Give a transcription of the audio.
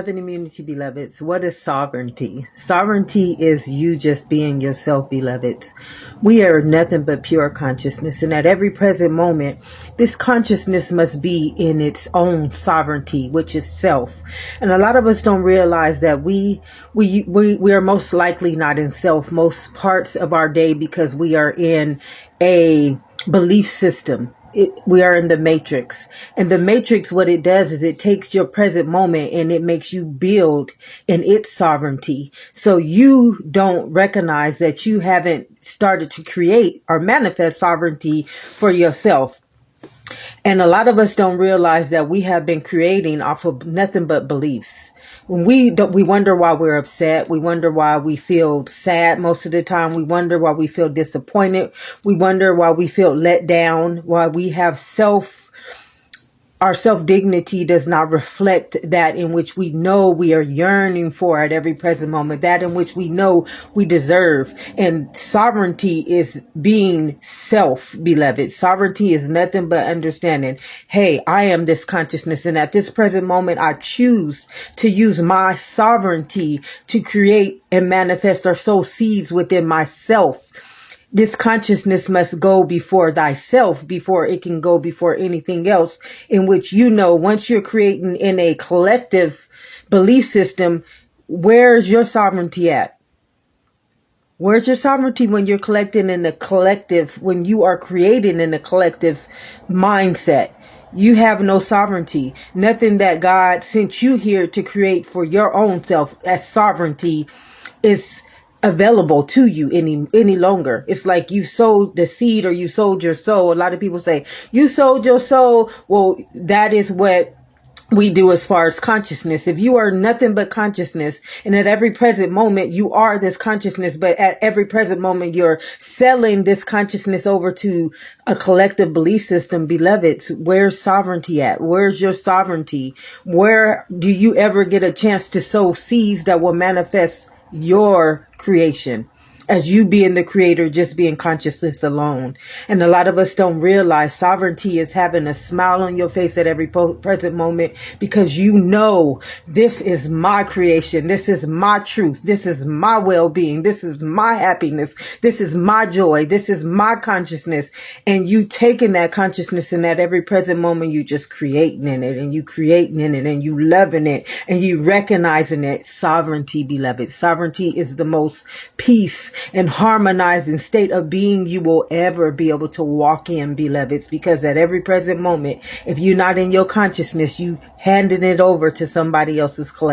Southern immunity, beloveds. What is sovereignty? Sovereignty is you just being yourself, beloveds. We are nothing but pure consciousness, and at every present moment, this consciousness must be in its own sovereignty, which is self. And a lot of us don't realize that we are most likely not in self most parts of our day because we are in a belief system. We are in the matrix, and the matrix, what it does is it takes your present moment and it makes you build in its sovereignty. So you don't recognize that you haven't started to create or manifest sovereignty for yourself. And a lot of us don't realize that we have been creating off of nothing but beliefs. When we wonder why we're upset. We wonder why we feel sad most of the time. We wonder why we feel disappointed. We wonder why we feel let down, why we have our self-dignity does not reflect that in which we know we are yearning for at every present moment, that in which we know we deserve. And sovereignty is being self, beloved. Sovereignty is nothing but understanding, hey, I am this consciousness, and at this present moment, I choose to use my sovereignty to create and manifest or sow seeds within myself. This consciousness must go before thyself before it can go before anything else, in which, once you're creating in a collective belief system, where's your sovereignty at? Where's your sovereignty when you're collecting in the collective, when you are creating in the collective mindset? You have no sovereignty. Nothing that God sent you here to create for your own self as sovereignty is available to you any longer. It's like you sowed the seed or you sold your soul. A lot of people say you sold your soul. Well, that is what we do as far as consciousness. If you are nothing but consciousness, and at every present moment you are this consciousness, but at every present moment you're selling this consciousness over to a collective belief system, beloveds, where's sovereignty at? Where's your sovereignty? Where do you ever get a chance to sow seeds that will manifest your creation, as you being the creator, just being consciousness alone? And a lot of us don't realize sovereignty is having a smile on your face at every present moment, because this is my creation. This is my truth. This is my well-being. This is my happiness. This is my joy. This is my consciousness. And you taking that consciousness, and at every present moment, you just creating in it, and you creating in it, and you loving it, and you recognizing it. Sovereignty, beloved. Sovereignty is the most peace and harmonizing state of being you will ever be able to walk in, beloveds, because at every present moment, if you're not in your consciousness, you handing it over to somebody else's collective.